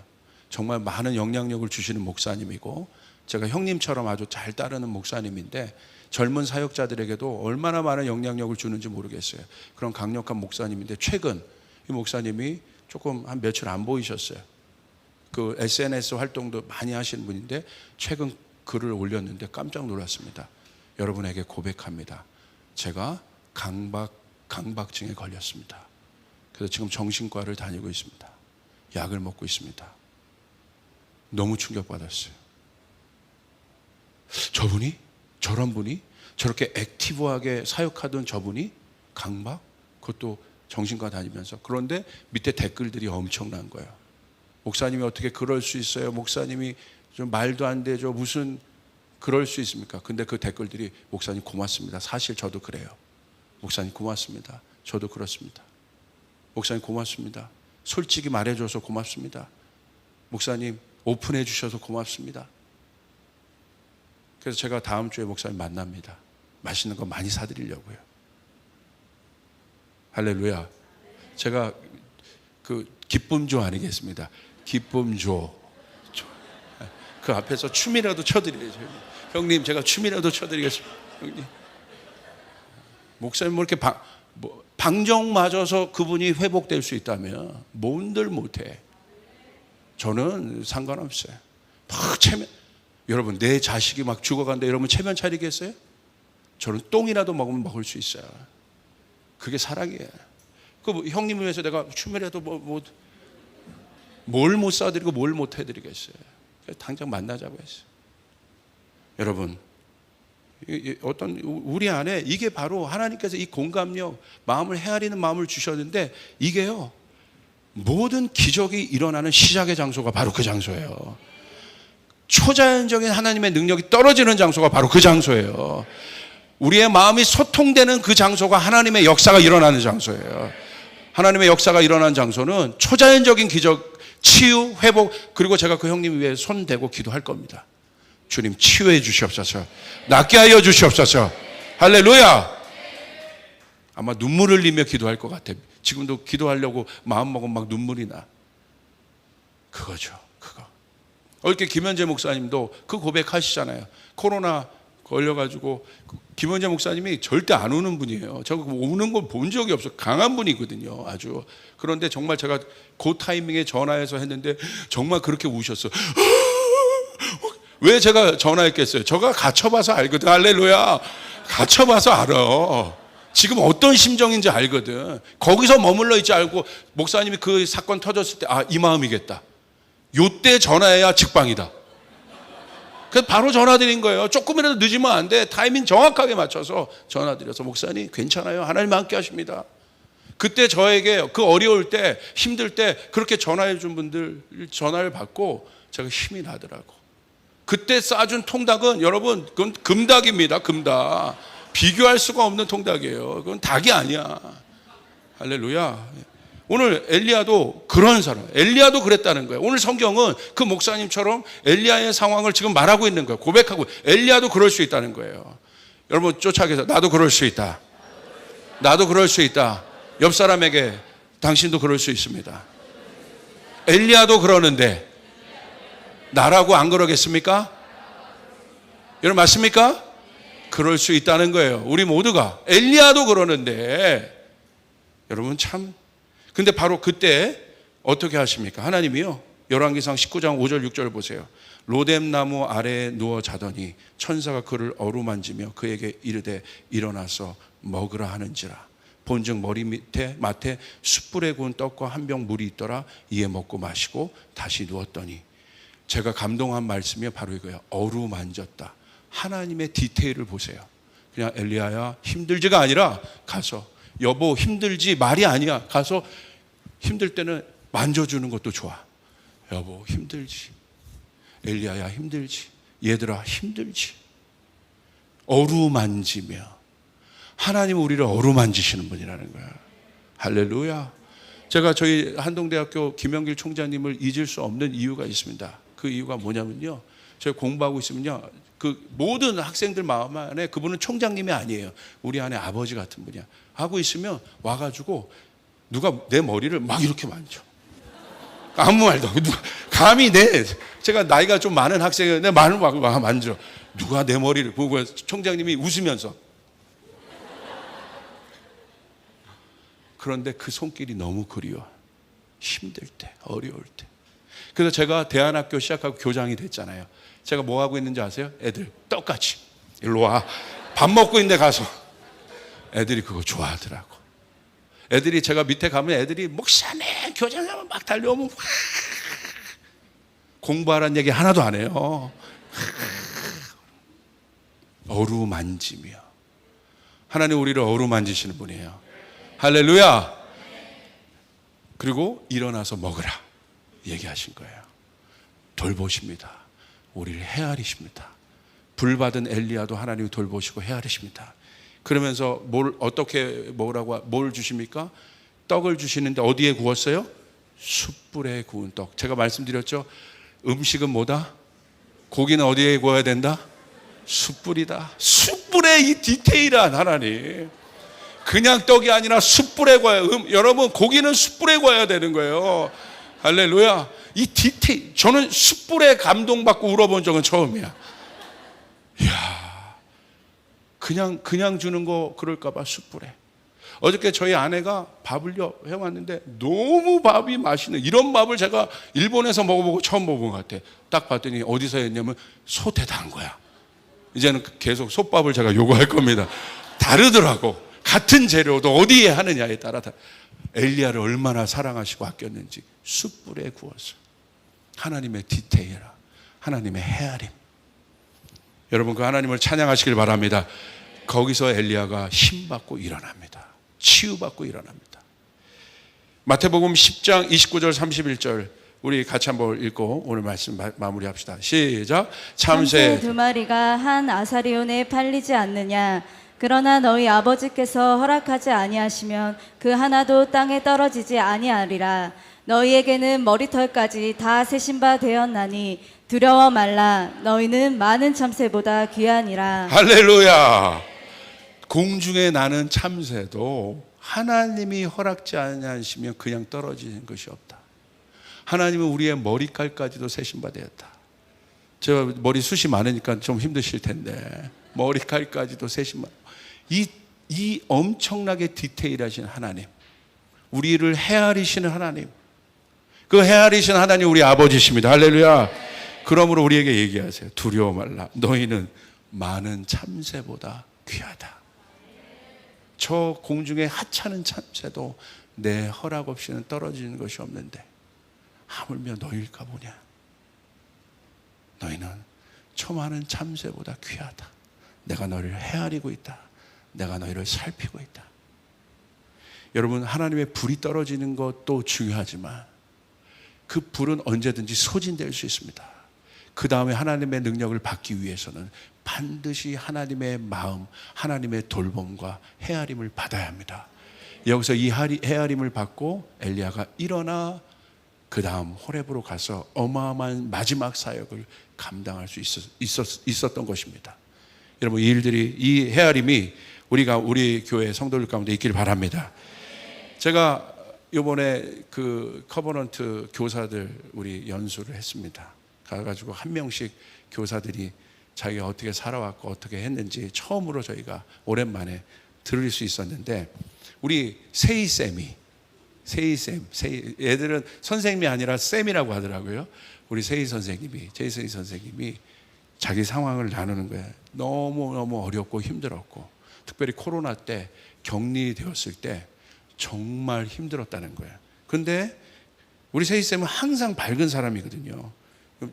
정말 많은 영향력을 주시는 목사님이고 제가 형님처럼 아주 잘 따르는 목사님인데 젊은 사역자들에게도 얼마나 많은 영향력을 주는지 모르겠어요. 그런 강력한 목사님인데 최근 이 목사님이 조금 한 며칠 안 보이셨어요. 그 SNS 활동도 많이 하시는 분인데 최근 글을 올렸는데 깜짝 놀랐습니다. 여러분에게 고백합니다. 제가 강박증에 걸렸습니다. 그래서 지금 정신과를 다니고 있습니다. 약을 먹고 있습니다. 너무 충격받았어요. 저런 분이 저렇게 액티브하게 사역하던 저분이 강박? 그것도 정신과 다니면서. 그런데 밑에 댓글들이 엄청난 거예요. 목사님이 어떻게 그럴 수 있어요? 목사님이 좀 말도 안 되죠. 무슨 그럴 수 있습니까? 근데 그 댓글들이 목사님 고맙습니다. 사실 저도 그래요. 목사님 고맙습니다. 저도 그렇습니다. 목사님 고맙습니다. 솔직히 말해줘서 고맙습니다. 목사님 오픈해 주셔서 고맙습니다. 그래서 제가 다음 주에 목사님 만납니다. 맛있는 거 많이 사드리려고요. 할렐루야. 제가 그 기쁨조 아니겠습니다. 기쁨조. 그 앞에서 춤이라도 춰드려야죠. 형님 제가 춤이라도 춰드리겠습니다. 형님. 목사님 뭐 이렇게 방정 맞아서 그분이 회복될 수 있다면 뭔들 못해. 저는 상관없어요. 막 체면. 여러분 내 자식이 막 죽어간다 여러분 체면 차리겠어요? 저는 똥이라도 먹으면 먹을 수 있어요. 그게 사랑이에요. 그 형님을 위해서 내가 춤이라도 뭘 못 사드리고 뭘 못 해드리겠어요. 당장 만나자고 했어요. 여러분 어떤 우리 안에 이게 바로 하나님께서 이 공감력, 마음을 헤아리는 마음을 주셨는데 이게요 모든 기적이 일어나는 시작의 장소가 바로 그 장소예요. 초자연적인 하나님의 능력이 떨어지는 장소가 바로 그 장소예요. 우리의 마음이 소통되는 그 장소가 하나님의 역사가 일어나는 장소예요. 하나님의 역사가 일어나는 장소는 초자연적인 기적, 치유, 회복, 그리고 제가 그 형님 위에 손 대고 기도할 겁니다. 주님 치유해 주시옵소서. 낫게 하여 주시옵소서. 할렐루야. 아마 눈물을 흘리며 기도할 것 같아요. 지금도 기도하려고 마음먹으면 막 눈물이 나. 그거죠. 그거. 어저께 김현재 목사님도 그 고백하시잖아요. 코로나 걸려가지고 김현재 목사님이 절대 안 우는 분이에요. 저 우는 걸 본 적이 없어요. 강한 분이거든요. 아주. 그런데 정말 제가 그 타이밍에 전화해서 했는데 정말 그렇게 우셨어요. 왜 제가 전화했겠어요? 제가 갇혀봐서 알거든. 할렐루야. 갇혀봐서 알아. 지금 어떤 심정인지 알거든. 거기서 머물러 있지 않고 목사님이 그 사건 터졌을 때 이 마음이겠다. 요때 전화해야 직방이다. 그래서 바로 전화드린 거예요. 조금이라도 늦으면 안 돼. 타이밍 정확하게 맞춰서 전화드려서 목사님 괜찮아요. 하나님 함께 하십니다. 그때 저에게 그 어려울 때 힘들 때 그렇게 전화해 준 분들 전화를 받고 제가 힘이 나더라고. 그때 쏴준 통닭은 여러분 그건 금닭입니다. 금닭. 비교할 수가 없는 통닭이에요. 그건 닭이 아니야. 할렐루야. 오늘 엘리야도 그런 사람, 엘리야도 그랬다는 거예요. 오늘 성경은 그 목사님처럼 엘리야의 상황을 지금 말하고 있는 거예요. 고백하고 엘리야도 그럴 수 있다는 거예요. 여러분 쫓아계서 나도 그럴 수 있다. 나도 그럴 수 있다. 옆 사람에게 당신도 그럴 수 있습니다. 엘리야도 그러는데 나라고 안 그러겠습니까? 여러분 맞습니까? 그럴 수 있다는 거예요. 우리 모두가. 엘리야도 그러는데 여러분 참, 근데 바로 그때 어떻게 하십니까? 하나님이요, 열왕기상 19장 5절 6절 보세요. 로뎀나무 아래에 누워 자더니 천사가 그를 어루만지며 그에게 이르되 일어나서 먹으라 하는지라. 본즉 머리 밑에 마태 숯불에 구운 떡과 한 병 물이 있더라. 이에 먹고 마시고 다시 누웠더니, 제가 감동한 말씀이 바로 이거예요. 어루만졌다. 하나님의 디테일을 보세요. 그냥 엘리야야 힘들지가 아니라 가서 여보 힘들지 말이 아니야. 가서 힘들 때는 만져주는 것도 좋아. 여보 힘들지, 엘리야야 힘들지, 얘들아 힘들지. 어루만지며, 하나님은 우리를 어루만지시는 분이라는 거야. 할렐루야. 제가 저희 한동대학교 김영길 총장님을 잊을 수 없는 이유가 있습니다. 그 이유가 뭐냐면요, 저희 공부하고 있으면요, 그 모든 학생들 마음 안에 그분은 총장님이 아니에요. 우리 안에 아버지 같은 분이야. 하고 있으면 와가지고 누가 내 머리를 막 이렇게 만져. 아무 말도 누가 감히 제가 나이가 좀 많은 학생이 내 말을 막 만져. 누가 내 머리를 보고, 총장님이 웃으면서. 그런데 그 손길이 너무 그리워. 힘들 때, 어려울 때. 그래서 제가 대안학교 시작하고 교장이 됐잖아요. 제가 뭐 하고 있는지 아세요? 애들 똑같이 일로 와. 밥 먹고 있는데 가서 애들이 그거 좋아하더라고. 애들이, 제가 밑에 가면 애들이 목사님 교장하면 막 달려오면 공부하라는 얘기 하나도 안 해요. 어루만지며. 하나님 우리를 어루만지시는 분이에요. 할렐루야. 그리고 일어나서 먹으라 얘기하신 거예요. 돌보십니다. 우리를 헤아리십니다. 불받은 엘리야도 하나님이 돌보시고 헤아리십니다. 그러면서 뭘 주십니까? 떡을 주시는데 어디에 구웠어요? 숯불에 구운 떡. 제가 말씀드렸죠. 음식은 뭐다? 고기는 어디에 구워야 된다? 숯불이다. 숯불의 이 디테일한 하나님. 그냥 떡이 아니라 숯불에 구워요. 여러분 고기는 숯불에 구워야 되는 거예요. 할렐루야. 이 디테일, 저는 숯불에 감동받고 울어본 적은 처음이야. 이야, 그냥 주는 거 그럴까봐 숯불에. 어저께 저희 아내가 밥을 해왔는데 너무 밥이 맛있는, 이런 밥을 제가 일본에서 먹어보고 처음 먹어본 것 같아. 딱 봤더니 어디서 했냐면 솥에다 한 거야. 이제는 계속 솥밥을 제가 요구할 겁니다. 다르더라고. 같은 재료도 어디에 하느냐에 따라 다. 엘리야를 얼마나 사랑하시고 아꼈는지 숯불에 구워서. 하나님의 디테일, 하나님의 헤아림. 여러분 그 하나님을 찬양하시길 바랍니다. 거기서 엘리야가 힘받고 일어납니다. 치유받고 일어납니다. 마태복음 10장 29절 31절 우리 같이 한번 읽고 오늘 말씀 마무리합시다. 시작. 참새 두 마리가 한 아사리온에 팔리지 않느냐. 그러나 너희 아버지께서 허락하지 아니하시면 그 하나도 땅에 떨어지지 아니하리라. 너희에게는 머리털까지 다 세신 바 되었나니 두려워 말라. 너희는 많은 참새보다 귀하니라. 할렐루야. 공중에 나는 참새도 하나님이 허락지 아니하시면 그냥 떨어지는 것이 없다. 하나님은 우리의 머리칼까지도 세신 바 되었다. 저 머리 숱이 많으니까 좀 힘드실 텐데 머리칼까지도 세신 바. 이 엄청나게 디테일하신 하나님, 우리를 헤아리시는 하나님, 그 헤아리시는 하나님 우리 아버지십니다. 할렐루야. 그러므로 우리에게 얘기하세요. 두려워 말라. 너희는 많은 참새보다 귀하다. 저 공중에 하찮은 참새도 내 허락 없이는 떨어지는 것이 없는데 하물며 너희일까 보냐. 너희는 저 많은 참새보다 귀하다. 내가 너희를 헤아리고 있다. 내가 너희를 살피고 있다. 여러분 하나님의 불이 떨어지는 것도 중요하지만 그 불은 언제든지 소진될 수 있습니다. 그 다음에 하나님의 능력을 받기 위해서는 반드시 하나님의 마음, 하나님의 돌봄과 헤아림을 받아야 합니다. 여기서 이 헤아림을 받고 엘리야가 일어나 그 다음 호렙으로 가서 어마어마한 마지막 사역을 감당할 수 있었던 것입니다. 여러분, 이 일들이, 이 헤아림이 우리 교회 성도들 가운데 있기를 바랍니다. 제가 이번에 그 커버넌트 교사들 우리 연수를 했습니다. 가가지고 한 명씩 교사들이 자기가 어떻게 살아왔고 어떻게 했는지 처음으로 저희가 오랜만에 들을 수 있었는데, 우리 세희쌤이 애들은 선생님이 아니라 쌤이라고 하더라고요. 우리 제이세희 선생님이 자기 상황을 나누는 거예요. 너무너무 어렵고 힘들었고, 특별히 코로나 때 격리되었을 때 정말 힘들었다는 거예요. 그런데 우리 세희쌤은 항상 밝은 사람이거든요.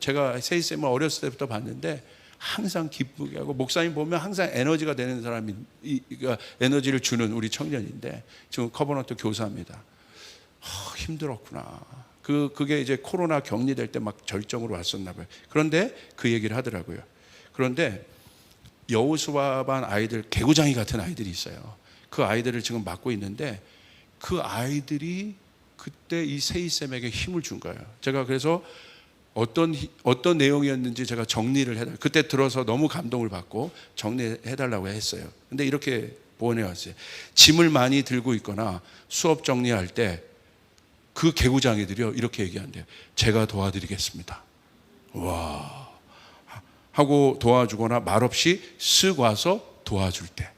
제가 세희쌤을 어렸을 때부터 봤는데 항상 기쁘게 하고, 목사님 보면 항상 에너지가 되는 사람이, 에너지를 주는 우리 청년인데 지금 커버넌트 교사입니다. 힘들었구나. 그게 이제 코로나 격리될 때 막 절정으로 왔었나 봐요. 그런데 그 얘기를 하더라고요. 그런데 여호수아반 아이들, 개구장이 같은 아이들이 있어요. 그 아이들을 지금 맡고 있는데 그 아이들이 그때 이 세희쌤에게 힘을 준 거예요. 제가 그래서 어떤 내용이었는지 제가 정리를 해달라고, 그때 들어서 너무 감동을 받고 정리해달라고 했어요. 근데 이렇게 보내왔어요. 짐을 많이 들고 있거나 수업 정리할 때 그 개구장이들이요, 이렇게 얘기한대요. 제가 도와드리겠습니다. 와 하고 도와주거나 말없이 쓱 와서 도와줄 때,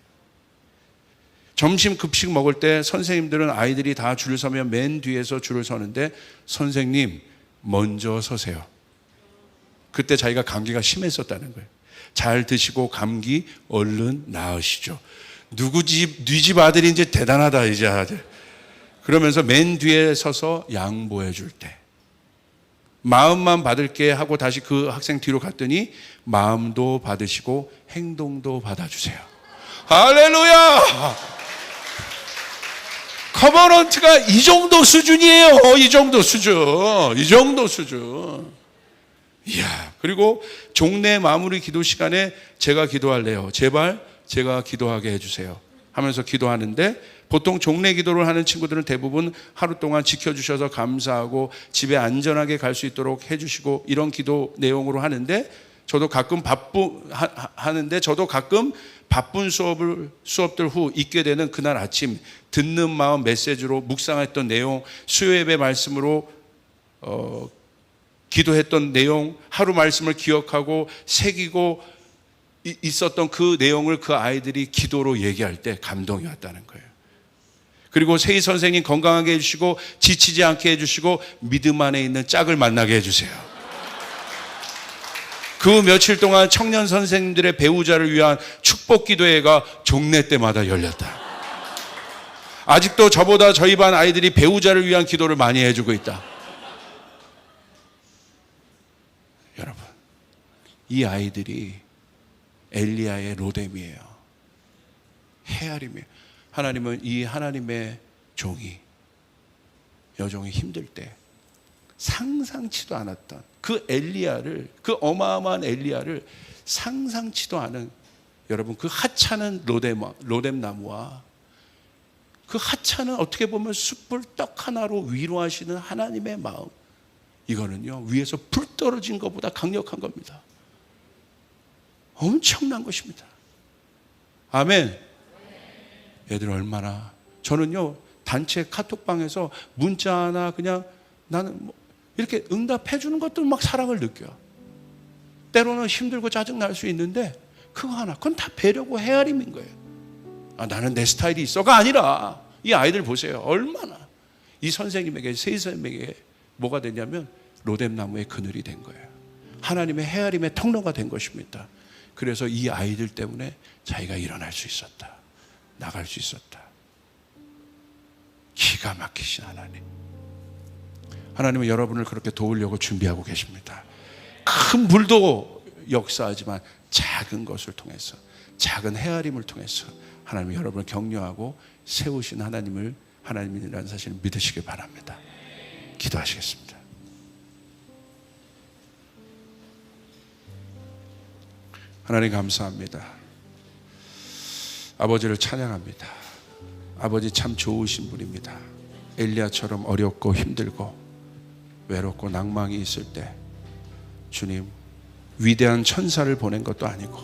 점심 급식 먹을 때 선생님들은 아이들이 다 줄을 서면 맨 뒤에서 줄을 서는데 선생님 먼저 서세요. 그때 자기가 감기가 심했었다는 거예요. 잘 드시고 감기 얼른 나으시죠. 누구 집, 네 집 아들인지 대단하다 이제 아들. 그러면서 맨 뒤에 서서 양보해 줄 때, 마음만 받을게 하고 다시 그 학생 뒤로 갔더니 마음도 받으시고 행동도 받아주세요. 할렐루야! 커버넌트가 이 정도 수준이에요. 이 정도 수준. 이야, 그리고 종례 마무리 기도 시간에 제가 기도할래요. 제발 제가 기도하게 해주세요 하면서 기도하는데, 보통 종례 기도를 하는 친구들은 대부분 하루 동안 지켜주셔서 감사하고 집에 안전하게 갈 수 있도록 해주시고 이런 기도 내용으로 하는데, 저도 가끔 바쁜 수업들 후 있게 되는 그날 아침 듣는 마음 메시지로 묵상했던 내용, 수요예배 말씀으로 기도했던 내용, 하루 말씀을 기억하고 새기고 있었던 그 내용을 그 아이들이 기도로 얘기할 때 감동이 왔다는 거예요. 그리고 세희 선생님 건강하게 해주시고 지치지 않게 해주시고 믿음 안에 있는 짝을 만나게 해주세요. 그 며칠 동안 청년 선생님들의 배우자를 위한 축복 기도회가 종례 때마다 열렸다. 아직도 저보다 저희 반 아이들이 배우자를 위한 기도를 많이 해주고 있다. 여러분, 이 아이들이 엘리야의 로뎀이에요. 헤아림이에요. 하나님은 이 하나님의 여종이 힘들 때 상상치도 않았던 그 엘리야를, 그 어마어마한 엘리야를 상상치도 않은, 여러분, 그 하찮은 로뎀 나무와 그 하찮은, 어떻게 보면 숯불 떡 하나로 위로하시는 하나님의 마음, 이거는요 위에서 불 떨어진 것보다 강력한 겁니다. 엄청난 것입니다. 아멘. 애들 얼마나, 저는요 단체 카톡방에서 문자 하나 그냥 나는 이렇게 응답해 주는 것도 막 사랑을 느껴요. 때로는 힘들고 짜증 날 수 있는데 그거 하나, 그건 다 배려고 헤아림인 거예요. 나는 내 스타일이 있어가 아니라, 이 아이들 보세요. 얼마나 이 선생님에게, 세희 선생님에게 뭐가 됐냐면 로뎀나무의 그늘이 된 거예요. 하나님의 헤아림의 통로가 된 것입니다. 그래서 이 아이들 때문에 자기가 일어날 수 있었다, 나갈 수 있었다. 기가 막히신 하나님은 여러분을 그렇게 도우려고 준비하고 계십니다. 큰 불도 역사하지만 작은 것을 통해서, 작은 헤아림을 통해서 하나님이 여러분을 격려하고 세우신 하나님이라는 사실을 믿으시길 바랍니다. 기도하시겠습니다. 하나님 감사합니다. 아버지를 찬양합니다. 아버지 참 좋으신 분입니다. 엘리야처럼 어렵고 힘들고 외롭고 낭망이 있을 때 주님 위대한 천사를 보낸 것도 아니고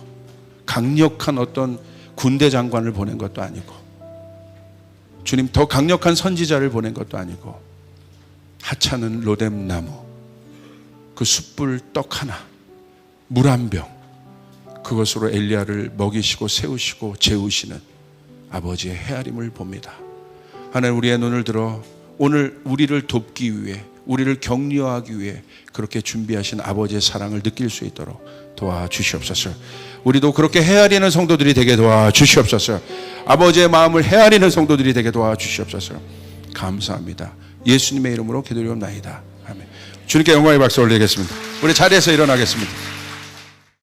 강력한 어떤 군대 장관을 보낸 것도 아니고 주님 더 강력한 선지자를 보낸 것도 아니고 하찮은 로뎀 나무 그 숯불 떡 하나 물 한 병 그것으로 엘리야를 먹이시고 세우시고 재우시는 아버지의 헤아림을 봅니다. 하나님 우리의 눈을 들어 오늘 우리를 돕기 위해 우리를 격려하기 위해 그렇게 준비하신 아버지의 사랑을 느낄 수 있도록 도와주시옵소서. 우리도 그렇게 헤아리는 성도들이 되게 도와주시옵소서. 아버지의 마음을 헤아리는 성도들이 되게 도와주시옵소서. 감사합니다. 예수님의 이름으로 기도드리옵나이다. 아멘. 주님께 영광의 박수 올리겠습니다. 우리 자리에서 일어나겠습니다.